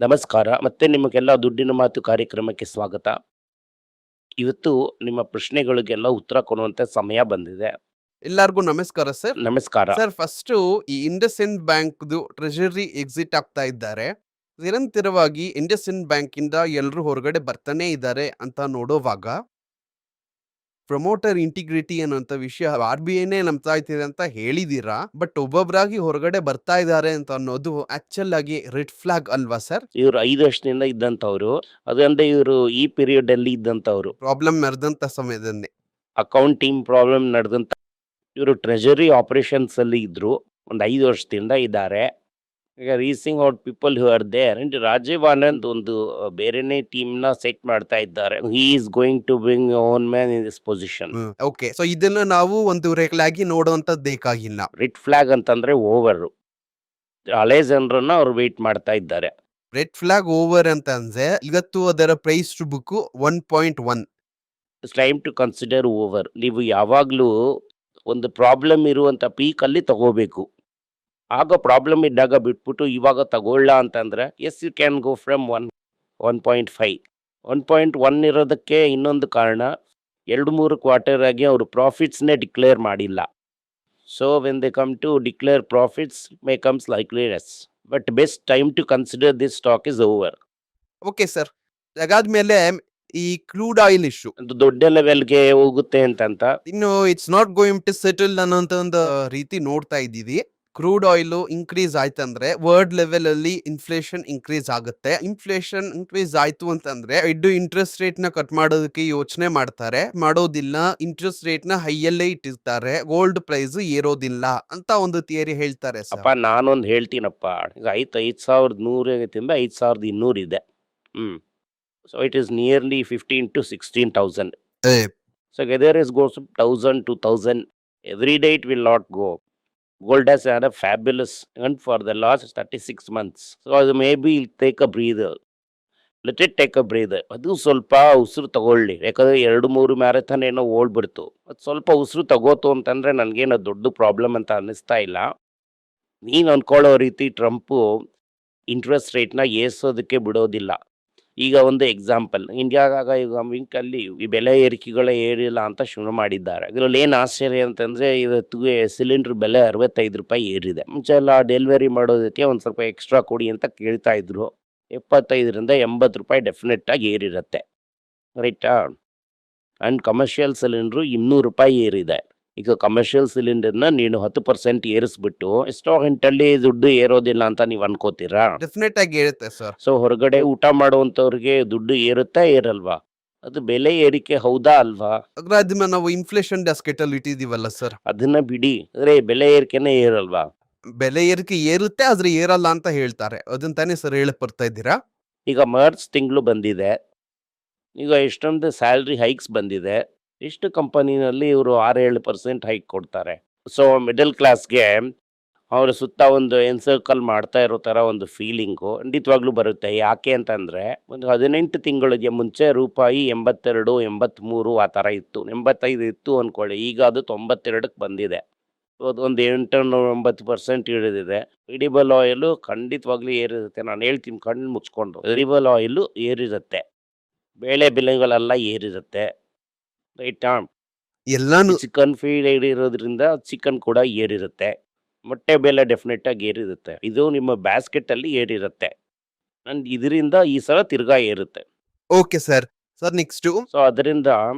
ನಮಸ್ಕಾರ. ಮತ್ತೆ ನಿಮಗೆಲ್ಲ ದುಡ್ಡಿನ ಮಾತು ಕಾರ್ಯಕ್ರಮಕ್ಕೆ ಸ್ವಾಗತ. ಇವತ್ತು ನಿಮ್ಮ ಪ್ರಶ್ನೆಗಳಿಗೆಲ್ಲ ಉತ್ತರ ಕೊಡುವಂತ ಸಮಯ ಬಂದಿದೆ. ಎಲ್ಲರಿಗೂ ನಮಸ್ಕಾರ ಸರ್. ನಮಸ್ಕಾರ. ಸರ್ ಫಸ್ಟು ಈ ಇಂಡಸ್ಇಂಡ್ ಬ್ಯಾಂಕ್‌ದು ಟ್ರೆಷರಿ ಎಕ್ಸಿಟ್ ಆಗ್ತಾ ಇದ್ದಾರೆ. ನಿರಂತರವಾಗಿ ಇಂಡಸ್ಇಂಡ್ ಬ್ಯಾಂಕಿಂದ ಎಲ್ರೂ ಹೊರಗಡೆ ಬರ್ತಾನೆ ಇದ್ದಾರೆ ಅಂತ ನೋಡೋವಾಗ, ಪ್ರಮೋಟರ್ ಇಂಟಿಗ್ರಿಟಿ ಅನ್ನೋಂಥ ವಿಷಯ ಆರ್-ಬಿ-ಐನೇ ನಂಬ್ತಾ ಇದೆ ಅಂತ ಹೇಳಿದೀರಾ. ಬಟ್ ಒಬ್ಬೊಬ್ಬರಾಗಿ ಹೊರಗಡೆ ಬರ್ತಾ ಇದ್ದಾರೆ ಅಂತ ಅನ್ನೋದು ಆಕ್ಚುಲ್ ಆಗಿ ರೆಡ್ ಫ್ಲಾಗ್ ಅಲ್ವಾ ಸರ್? ಇವ್ರು 5 ವರ್ಷದಿಂದ ಇದ್ದಂಥವ್ರು. ಅದಂದ್ರೆ ಇವರು ಈ ಪೀರಿಯಡ್ ಅಲ್ಲಿ ಇದ್ದಂಥವ್ರು. ಪ್ರಾಬ್ಲಮ್ ನಡೆದಂತ ಸಮಯದನ್ನೇ. ಅಕೌಂಟ್ ಟೀಮ್ ಪ್ರಾಬ್ಲಮ್ ನಡೆದಂತ ಇವರು ಟ್ರೆಜರಿ ಆಪರೇಷನ್ಸ್ ಅಲ್ಲಿ ಇದ್ರು. ಒಂದು 5 ವರ್ಷದಿಂದ ಇದ್ದಾರೆ. ಈಗ easing out people who are there and Rajeev Anand ಒಂದು ಬೇರೆನೇ ಟೀಮ್‌ನ ಸೆಟ್ ಮಾಡ್ತಾ ಇದ್ದಾರೆ. He is going to bring own man in this position. Okay. So ಇದನ್ನ ನಾವು ಒಂದು ರೆಗ್ಲ್ ಆಗಿ ನೋಡುವಂತದ್ದು ಬೇಕಾಗಿಲ್ಲ. ರೆಡ್ ಫ್ಲಾಗ್ ಅಂತಂದ್ರೆ ಓವರ್. ಹಳೆ ಜನರನ್ನ ಅವ್ರು ವೇಟ್ ಮಾಡ್ತಾ ಇದ್ದಾರೆ. ರೆಡ್ ಫ್ಲಾಗ್ ಓವರ್ ಅಂತ ಅಂದ್ರೆ ಇವತ್ತು ಅದರ price to book 1.1. It's time to consider over. ನೀವು ಯಾವಾಗಲೂ ಒಂದು ಪ್ರಾಬ್ಲಮ್ ಇರುವಂಥ ಪೀಕಲ್ಲಿ ತಗೋಬೇಕು. ಆಗ ಪ್ರಾಬ್ಲಮ್ ಇದ್ದಾಗ ಬಿಟ್ಬಿಟ್ಟು ಇವಾಗ ತಗೊಳ್ಳ ಅಂತಂದ್ರೆ as you can go from 1.5. 1.1 ಇರೋದಕ್ಕೆ ಇನ್ನೊಂದು ಕಾರಣ 2-3 ಕ್ವಾರ್ಟರ್ ಆಗಿ ಅವರು ಪ್ರಾಫಿಟ್ಸ್ನೇ ಡಿಕ್ಲೇರ್ ಮಾಡಿಲ್ಲ. So when they come to declare profits may comes likely less. But best time to consider this stock is over. Okay sir. ಅದಾದ್ಮೇಲೆ ಈ ಕ್ರೂಡ್ ಆಯಿಲ್ ಇಶ್ಯೂ ಒಂದು ದೊಡ್ಡ ಲೆವೆಲ್ಗೆ ಹೋಗುತ್ತೆ ಅಂತಂತ ಇನ್ನು it's not going to settle ಅನ್ನೋಂತ ಒಂದು ರೀತಿ ನೋಡ್ತಾ ಇದ್ದೀವಿ. ಕ್ರೂಡ್ ಆಯಿಲ್ ಇನ್ಕ್ರೀಸ್ ಆಯ್ತಂದ್ರೆ ವರ್ಲ್ಡ್ ಲೆವೆಲ್ ಅಲ್ಲಿ ಇನ್ಫ್ಲೇಷನ್ ಇನ್ಕ್ರೀಸ್ ಆಗುತ್ತೆ. ಇನ್ಫ್ಲೇಷನ್ ಇನ್ಕ್ರೀಸ್ ಆಯ್ತು ಅಂತಂದ್ರೆ ಇದ್ದು ಇಂಟ್ರೆಸ್ಟ್ ರೇಟ್ ನ ಕಟ್ ಮಾಡೋದಕ್ಕೆ ಯೋಚನೆ ಮಾಡ್ತಾರೆ, ಮಾಡೋದಿಲ್ಲ. ಇಂಟ್ರೆಸ್ಟ್ ರೇಟ್ ನ ಹೈಯಲ್ಲೇ ಇಟ್ಟಿರ್ತಾರೆ, ಗೋಲ್ಡ್ ಪ್ರೈಸ್ ಏರೋದಿಲ್ಲ ಅಂತ ಒಂದು ಥಿಯರಿ ಹೇಳ್ತಾರೆ ಸರ್. ಅಪ್ಪ ನಾನೊಂದು ಹೇಳ್ತೀನಪ್ಪ. ಈಗ ಆಯ್ತು 5,100 5,200 ಇದೆ. So it is nearly 15 to 16,000. So whether is goes 1,000 to 1,000 every day it will not go. Gold has had a fabulous and for the last 36 months. So ಅದು maybe take a breather. Let it take a breather. ಅದು ಸ್ವಲ್ಪ ಉಸಿರು ತಗೊಳ್ಳಿ. ಯಾಕಂದ್ರೆ 2-3 marathon ಏನೋ ಓಡ್ಬಿಡ್ತು. ಅದು ಸ್ವಲ್ಪ ಉಸಿರು ತಗೋತು ಅಂತಂದ್ರೆ ನನಗೇನು ದೊಡ್ಡ ಪ್ರಾಬ್ಲಮ್ ಅಂತ ಅನ್ನಿಸ್ತಾ ಇಲ್ಲ. ನೀನು ಅನ್ಕೊಳ್ಳೋ ರೀತಿ ಟ್ರಂಪು ಇಂಟ್ರೆಸ್ಟ್ ರೇಟ್ನ ಏರ್ಸೋದಕ್ಕೆ ಬಿಡೋದಿಲ್ಲ. ಈಗ ಒಂದು ಎಕ್ಸಾಂಪಲ್, ಇಂಡಿಯಾದಾಗ ಈಗ ಮಿಂಕಲ್ಲಿ ಈ ಬೆಲೆ ಏರಿಕೆಗಳೇ ಏರಿಲ್ಲ ಅಂತ ಶುರು ಮಾಡಿದ್ದಾರೆ. ಇದರಲ್ಲಿ ಏನು ಆಶ್ಚರ್ಯ ಅಂತಂದರೆ ಇವತ್ತು ಸಿಲಿಂಡ್ರ್ ಬೆಲೆ ₹65 ಏರಿದೆ. ಮುಂಚೆ ಎಲ್ಲ ಡೆಲಿವರಿ ಮಾಡೋದಕ್ಕೆ ಒಂದು ಸ್ವಲ್ಪ ಎಕ್ಸ್ಟ್ರಾ ಕೊಡಿ ಅಂತ ಕೇಳ್ತಾ ಇದ್ರು. 75ರಿಂದ ₹80 ಡೆಫಿನೆಟ್ಟಾಗಿ ಏರಿರುತ್ತೆ, ರೈಟಾ? ಆ್ಯಂಡ್ ಕಮರ್ಷಿಯಲ್ ಸಿಲಿಂಡ್ರು ₹200 ಏರಿದೆ. ಈಗ ಕಮರ್ಷಿಯಲ್ ಸಿಲಿಂಡರ್ನ ನೀನು 10% ಏರಿಸ್ಬಿಟ್ಟು ಎಷ್ಟೋ ಗಂಟಲ್ಲಿ ದುಡ್ಡು ಏರೋದಿಲ್ಲ ಅಂತ ನೀವು ಅನ್ಕೋತೀರಾ? ಡೆಫಿನೆಟ್ ಆಗಿ ಇರುತ್ತೆ ಸರ್. ಸೊ ಹೊರಗಡೆ ಊಟ ಮಾಡುವಂಥವ್ರಿಗೆ ದುಡ್ಡು ಏರುತ್ತಾ ಏರಲ್ವಾ? ಅದು ಬೆಲೆ ಏರಿಕೆ ಹೌದಾ ಅಲ್ವಾ? ಅದನ್ನ ನಾವು ಇನ್ಫ್ಲೇಷನ್ ಡಾಸ್ಕೆಟ್ ಅಲ್ಲಿ ಇಟ್ಟಿದೀವಲ್ಲ ಸರ್. ಅದನ್ನ ಬಿಡಿ, ಅಂದ್ರೆ ಬೆಲೆ ಏರಿಕೆನೇ ಏರಲ್ವಾ? ಬೆಲೆ ಏರಿಕೆ ಏರುತ್ತೆ ಆದ್ರೆ ಏರಲ್ಲ ಅಂತ ಹೇಳ್ತಾರೆ. ಅದನ್ನ ತಾನೇ ಸರ್ ಹೇಳಕ್ ಬರ್ತಾ ಇದ್ದೀರಾ? ಈಗ ಮಾರ್ಚ್ ತಿಂಗಳು ಬಂದಿದೆ. ಈಗ ಎಷ್ಟೊಂದು ಸ್ಯಾಲ್ರಿ ಹೈಕ್ಸ್ ಬಂದಿದೆ. ಎಷ್ಟು ಕಂಪನಿನಲ್ಲಿ ಇವರು 6-7% ಹೈಕ್ ಕೊಡ್ತಾರೆ. ಸೊ ಮಿಡಲ್ ಕ್ಲಾಸ್ಗೆ ಅವರ ಸುತ್ತ ಒಂದು ಎನ್ಸರ್ಕಲ್ ಮಾಡ್ತಾ ಇರೋ ಥರ ಒಂದು ಫೀಲಿಂಗು ಖಂಡಿತವಾಗ್ಲೂ ಬರುತ್ತೆ. ಯಾಕೆ ಅಂತಂದರೆ ಒಂದು 18 ತಿಂಗಳಿಗೆ ಮುಂಚೆ ರೂಪಾಯಿ 82, 83 ಆ ಥರ ಇತ್ತು. 85 ಇತ್ತು ಅಂದ್ಕೊಳ್ಳಿ. ಈಗ ಅದು 92ಕ್ಕೆ ಬಂದಿದೆ. ಒಂದು 8-9% ಇಳಿದಿದೆ. ಎಡಿಬಲ್ ಆಯಿಲು ಖಂಡಿತವಾಗ್ಲೂ ಏರಿರುತ್ತೆ. ನಾನು ಹೇಳ್ತೀನಿ ಕಣ್ಣು ಮುಚ್ಕೊಂಡು, ಎಡಿಬಲ್ ಆಯಿಲು ಏರಿರುತ್ತೆ. ಬೇಳೆ ಬೆಲೆಗಳೆಲ್ಲ ಏರಿರುತ್ತೆ, ರೈಟಾ? ಎಲ್ಲಾನು ಚಿಕನ್ ಫೀಡ್ ಏರಿರೋದ್ರಿಂದ ಚಿಕನ್ ಕೂಡ ಏರಿರುತ್ತೆ. ಮೊಟ್ಟೆ ಬೆಲೆ ಡೆಫಿನೆಟ್ಟಾಗಿ ಏರಿರುತ್ತೆ. ಇದು ನಿಮ್ಮ ಬ್ಯಾಸ್ಕೆಟಲ್ಲಿ ಏರಿರುತ್ತೆ. ಆ್ಯಂಡ್ ಇದರಿಂದ ಈ ಸಲ ತಿರ್ಗಾ ಏರುತ್ತೆ. Okay sir. Sir next so ಅದರಿಂದ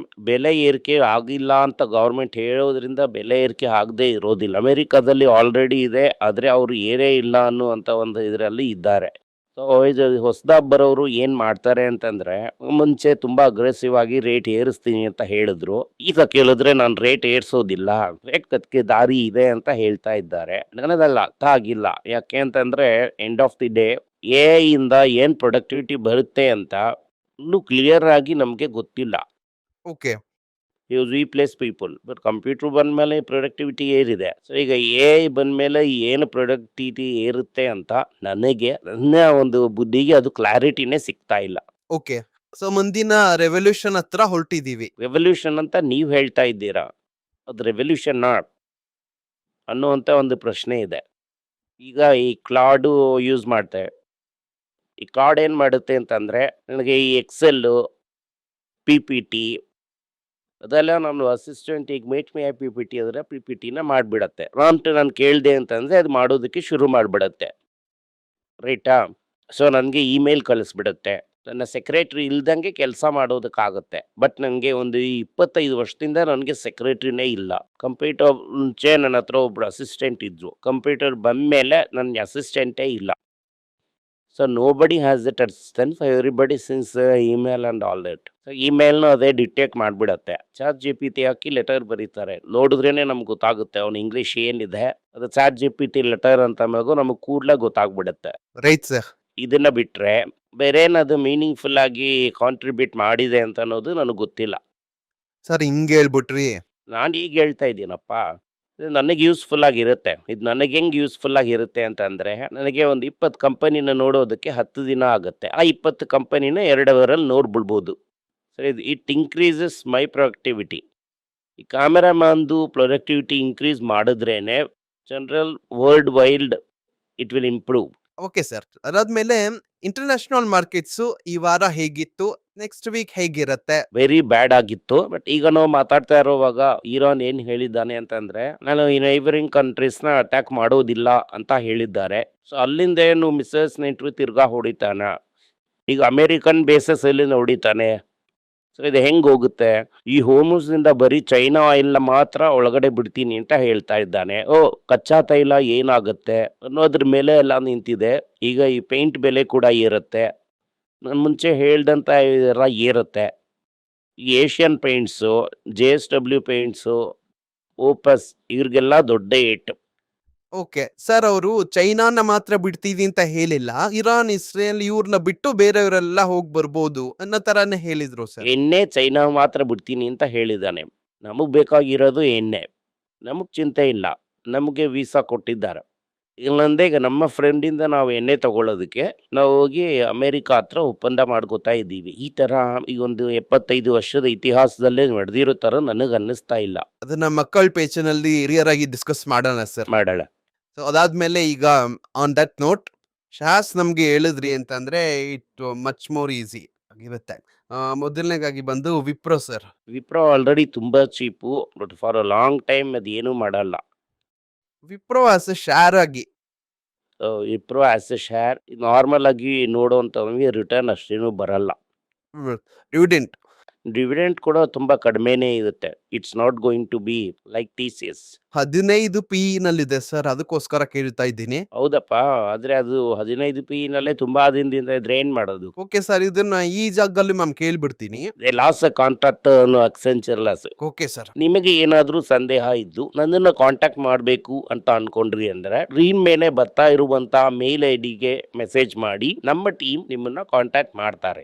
ಬೆಲೆ ಏರಿಕೆ ಆಗಿಲ್ಲ ಅಂತ ಗೌರ್ಮೆಂಟ್ ಹೇಳೋದ್ರಿಂದ ಬೆಲೆ ಏರಿಕೆ ಆಗದೇ ಇರೋದಿಲ್ಲ. ಅಮೆರಿಕಾದಲ್ಲಿ ಆಲ್ರೆಡಿ ಇದೆ, ಆದರೆ ಅವರು ಏರೇ ಇಲ್ಲ ಅನ್ನುವಂಥ ಒಂದು ಇದರಲ್ಲಿ ಇದ್ದಾರೆ. ಸೊ ಇದು ಹೊಸದಾಗಿ ಬರೋರು ಏನು ಮಾಡ್ತಾರೆ ಅಂತಂದರೆ, ಮುಂಚೆ ತುಂಬ ಅಗ್ರೆಸಿವ್ ಆಗಿ ರೇಟ್ ಏರಿಸ್ತೀನಿ ಅಂತ ಹೇಳಿದ್ರು. ಈಗ ಕೇಳಿದ್ರೆ ನಾನು ರೇಟ್ ಏರಿಸೋದಿಲ್ಲ, ರೇಟ್ ಅದಕ್ಕೆ ದಾರಿ ಇದೆ ಅಂತ ಹೇಳ್ತಾ ಇದ್ದಾರೆ. ನನಗದಲ್ಲ ಅರ್ಥ ಆಗಿಲ್ಲ. ಯಾಕೆ ಅಂತಂದರೆ ಎಂಡ್ ಆಫ್ ದಿ ಡೇ ಇಂದ ಏನು ಪ್ರೊಡಕ್ಟಿವಿಟಿ ಬರುತ್ತೆ ಅಂತ ಇನ್ನೂ ಕ್ಲಿಯರ್ ಆಗಿ ನಮಗೆ ಗೊತ್ತಿಲ್ಲ. Okay. You replace people. But computer ಬಂದಮೇಲೆ ಪ್ರೊಡಕ್ಟಿವಿಟಿ ಏರಿದೆ. ಸೊ ಈಗ ಬಂದಮೇಲೆ ಏನು ಪ್ರೊಡಕ್ಟಿವಿಟಿ ಏರುತ್ತೆ ಅಂತ ನನ್ನ ಒಂದು ಬುದ್ಧಿಗೆ ಅದು ಕ್ಲಾರಿಟಿನೇ ಸಿಗ್ತಾ ಇಲ್ಲ. ಓಕೆ. ಸೊ ಮುಂದಿನ ರೆವಲ್ಯೂಷನ್ ಹತ್ರ ಹೊರಟಿದೀವಿ. ರೆವಲ್ಯೂಷನ್ ಅಂತ ನೀವು ಹೇಳ್ತಾ ಇದ್ದೀರಾ, ಅದು ರೆವಲ್ಯೂಷನ್ ಅನ್ನುವಂಥ ಒಂದು ಪ್ರಶ್ನೆ ಇದೆ. ಈಗ ಈ ಕ್ಲಾಡು ಯೂಸ್ ಮಾಡ್ತೇವೆ. ಈ ಕಾರ್ಡ್ ಏನು ಮಾಡುತ್ತೆ ಅಂತಂದರೆ, ನನಗೆ ಈ ಎಕ್ಸೆಲ್ಲು, ಪಿ ಪಿ ಟಿ ಅದೆಲ್ಲ ನಾನು ಅಸಿಸ್ಟೆಂಟ್ ಈಗ make my P P T ಅಂದರೆ ಪಿ ಪಿ ಟಿನ ಮಾಡಿಬಿಡತ್ತೆ. ನಾನು ಕೇಳಿದೆ ಅಂತಂದರೆ ಅದು ಮಾಡೋದಕ್ಕೆ ಶುರು ಮಾಡಿಬಿಡತ್ತೆ, ರೈಟಾ? ಸೊ ನನಗೆ ಇಮೇಲ್ ಕಳಿಸ್ಬಿಡುತ್ತೆ. ನನ್ನ ಸೆಕ್ರೆಟ್ರಿ ಇಲ್ದಂಗೆ ಕೆಲಸ ಮಾಡೋದಕ್ಕಾಗುತ್ತೆ. ಬಟ್ ನನಗೆ ಒಂದು 25 ವರ್ಷದಿಂದ ನನಗೆ ಸೆಕ್ರೆಟ್ರಿನೇ ಇಲ್ಲ. ಕಂಪ್ಯೂಟರ್ ಮುಂಚೆ ನನ್ನ ಹತ್ರ ಒಬ್ರು ಅಸಿಸ್ಟೆಂಟ್ ಇದ್ದರು. ಕಂಪ್ಯೂಟರ್ ಬಂದಮೇಲೆ ನನ್ನ ಅಸಿಸ್ಟೆಂಟೇ ಇಲ್ಲ. So nobody has that assistant for everybody since email and all that. So ಇಮೇಲ್ನ ಅದೇ ಡಿಟೆಕ್ಟ್ ಮಾಡಿಬಿಡತ್ತೆ. ಚಾಟ್ ಜಿ ಪಿ ಟಿ ಹಾಕಿ ಲೆಟರ್ ಬರೀತಾರೆ, ನೋಡಿದ್ರೇ ನಮ್ಗೆ ಗೊತ್ತಾಗುತ್ತೆ ಅವ್ನು ಇಂಗ್ಲೀಷ್ ಏನಿದೆ. ಅದು chat G P T letter ಅಂತ ಮಗು ನಮಗೆ ಕೂಡಲೇ ಗೊತ್ತಾಗ್ಬಿಡುತ್ತೆ. Right sir. ಇದನ್ನ ಬಿಟ್ಟರೆ ಬೇರೆ ಏನದು ಮೀನಿಂಗ್ಫುಲ್ ಆಗಿ ಕಾಂಟ್ರಿಬ್ಯೂಟ್ ಮಾಡಿದೆ ಅಂತ ಅನ್ನೋದು ನನಗೆ ಗೊತ್ತಿಲ್ಲ. ಸರ್ ಹಿಂಗೆ ಹೇಳ್ಬಿಟ್ರಿ. ನಾನು ಈಗ ಹೇಳ್ತಾ ಇದ್ದೀನಪ್ಪ, ಇದು ನನಗೆ ಯೂಸ್ಫುಲ್ ಆಗಿರುತ್ತೆ. ಇದು ನನಗೆ ಹೆಂಗೆ ಯೂಸ್ಫುಲ್ ಆಗಿರುತ್ತೆ ಅಂತಂದರೆ, ನನಗೆ ಒಂದು 20 ಕಂಪನಿನ ನೋಡೋದಕ್ಕೆ 10 ದಿನ ಆಗುತ್ತೆ. ಆ 20 ಕಂಪನಿನ 2 ಅವರಲ್ಲಿ ನೋಡ್ಬಿಡ್ಬೋದು. So it increases my productivity. ಈ ಕ್ಯಾಮೆರಾಮ್ಯಾನ್ದು ಪ್ರೊಡಕ್ಟಿವಿಟಿ ಇನ್ಕ್ರೀಸ್ ಮಾಡಿದ್ರೇ general world wide it will improve. Okay sir. ಅದಾದ್ಮೇಲೆ ಇಂಟರ್ನ್ಯಾಷನಲ್ ಮಾರ್ಕೆಟ್ಸು ಈ ವಾರ ಹೇಗಿತ್ತು, ನೆಕ್ಸ್ಟ್ ವೀಕ್ ಹೇಗಿರುತ್ತೆ? ವೆರಿ ಬ್ಯಾಡ್ ಆಗಿತ್ತು. ಬಟ್ ಈಗ ನಾವು ಮಾತಾಡ್ತಾ ಇರೋವಾಗ ಇರಾನ್ ಏನು ಹೇಳಿದ್ದಾನೆ ಅಂತಂದರೆ, ನಾನು ಈ ನೈಬರಿಂಗ್ ಕಂಟ್ರೀಸ್ನ ಅಟ್ಯಾಕ್ ಮಾಡೋದಿಲ್ಲ ಅಂತ ಹೇಳಿದ್ದಾರೆ. ಸೊ ಅಲ್ಲಿಂದ ಏನು ಮಿಸೈಲ್ಸ್ ನೆಂಟರು ತಿರ್ಗಾ ಹೊಡಿತಾನೆ. ಈಗ ಅಮೇರಿಕನ್ ಬೇಸಸ್ ಎಲ್ಲಿಂದ ಹೊಡಿತಾನೆ. ಸೊ ಇದು ಹೆಂಗೆ ಹೋಗುತ್ತೆ? ಈ ಹೋಮುಸ್ನಿಂದ ಬರೀ ಚೈನಾ ಆಯಿಲ್ನ ಮಾತ್ರ ಒಳಗಡೆ ಬಿಡ್ತೀನಿ ಅಂತ ಹೇಳ್ತಾ ಇದ್ದಾನೆ. ಕಚ್ಚಾ ತೈಲ ಏನಾಗುತ್ತೆ ಅನ್ನೋದ್ರ ಮೇಲೆ ಎಲ್ಲ ನಿಂತಿದೆ. ಈಗ ಈ ಪೇಂಟ್ ಬೆಲೆ ಕೂಡ ಏರುತ್ತೆ. ನಾನು ಮುಂಚೆ ಹೇಳ್ದಂಥ ಇದೆಲ್ಲ ಏರುತ್ತೆ. ಈ ಏಷ್ಯನ್ ಪೇಂಟ್ಸು, JSW ಪೇಂಟ್ಸು, ಓಪಸ್ ಇವ್ರಿಗೆಲ್ಲ ದೊಡ್ಡ ಏಟು. ಓಕೆ ಸರ್, ಅವರು ಚೈನಾನ ಮಾತ್ರ ಬಿಡ್ತೀವಿ ಅಂತ ಹೇಳಿಲ್ಲ. ಇರಾನ್, ಇಸ್ರೇಲ್ ಇವ್ರನ್ನ ಬಿಟ್ಟು ಬೇರೆಯವರೆಲ್ಲ ಹೋಗಿ ಬರ್ಬೋದು ಅನ್ನೋ ತರಾನೇ ಹೇಳಿದ್ರು ಸರ್. ಎಣ್ಣೆ ಚೈನಾ ಮಾತ್ರ ಬಿಡ್ತೀನಿ ಅಂತ ಹೇಳಿದ್ದಾನೆ. ನಮಗೆ ಬೇಕಾಗಿರೋದು ಎಣ್ಣೆ. ನಮಗೆ ಚಿಂತೆ ಇಲ್ಲ, ನಮಗೆ ವೀಸಾ ಕೊಟ್ಟಿದ್ದಾರೆ. ಇಲ್ಲಂದ್ರೆ ಈಗ ನಮ್ಮ ಫ್ರೆಂಡಿಂದ ನಾವು ಎಣ್ಣೆ ತಗೊಳ್ಳೋದಕ್ಕೆ ನಾವು ಹೋಗಿ ಅಮೇರಿಕಾ ಹತ್ರ ಒಪ್ಪಂದ ಮಾಡ್ಕೋತಾ ಇದ್ದೀವಿ. ಈ ಥರ ಈ ಒಂದು 75 ವರ್ಷದ ಇತಿಹಾಸದಲ್ಲೇ ನಡೆದಿರೋ ಥರ ನನಗೆ ಅನ್ನಿಸ್ತಾ ಇಲ್ಲ. ಅದನ್ನ ಮಕ್ಕಳ ಪೇಚಿನಲ್ಲಿ ಹಿರಿಯರ್ ಆಗಿ ಡಿಸ್ಕಸ್ ಮಾಡೋಣ ಸರ್. ಮಾಡೋಣ. ಸೊ ಅದಾದ್ಮೇಲೆ ಈಗ ಆನ್ ದಟ್ ನೋಟ್, ಶಾಸ್ ನಮ್ಗೆ ಹೇಳಿದ್ರಿ ಅಂತಂದ್ರೆ ಇಟ್ ಮಚ್ ಮೋರ್ ಈಸಿ ಆಗಿರುತ್ತೆ. ಮೊದಲನೇಗಾಗಿ ಬಂದು ವಿಪ್ರೋ ಸರ್. ವಿಪ್ರೋ ಆಲ್ರೆಡಿ ತುಂಬ cheap. But for a long time ಅದು ಏನೂ ಮಾಡಲ್ಲ. ವಿಪ್ರೋ ಆಸ್ ಎ ಶೇರ್ ಆಗಿ, Wipro as A share normal ಆಗಿ ನೋಡೋವಂಥವ್ರಿಗೆ ರಿಟರ್ನ್ ಅಷ್ಟೇನೂ ಬರಲ್ಲ. ಡಿವಿಡೆಂಟ್ ಡಿವಿಡೆಂಟ್ ಕೂಡ ತುಂಬ ಕಡಿಮೆನೇ ಇರುತ್ತೆ. It's not going to be like TCS. 15 PE ನಲ್ಲಿದೆ ಸರ್, ಅದಕ್ಕೋಸ್ಕರ ಕೇಳ್ತಾ ಇದ್ದೀನಿ. ಹೌದಪ್ಪ, ಆದರೆ ಅದು 15 PE ತುಂಬಾ ದಿನದಿಂದ ಇದ್ರೆ ಏನು ಮಾಡೋದು? ಓಕೆ ಸರ್, ಇದನ್ನ ಈ ಜಾಗದಲ್ಲಿ ಮ್ಯಾಮ್ ಕೇಳ್ಬಿಡ್ತೀನಿ. Loss contract Accenture loss. Okay sir. ನಿಮಗೆ ಏನಾದರೂ ಸಂದೇಹ ಇದ್ದು ನನ್ನನ್ನು ಕಾಂಟ್ಯಾಕ್ಟ್ ಮಾಡಬೇಕು ಅಂತ ಅನ್ಕೊಂಡ್ರಿ ಅಂದರೆ ಸ್ಕ್ರೀನ್ ಮೇಲೆ ಬರ್ತಾ ಇರುವಂತಹ ಮೇಲ್ ID ಗೆ ಮೆಸೇಜ್ ಮಾಡಿ, ನಮ್ಮ ಟೀಮ್ ನಿಮ್ಮನ್ನ ಕಾಂಟ್ಯಾಕ್ಟ್ ಮಾಡ್ತಾರೆ.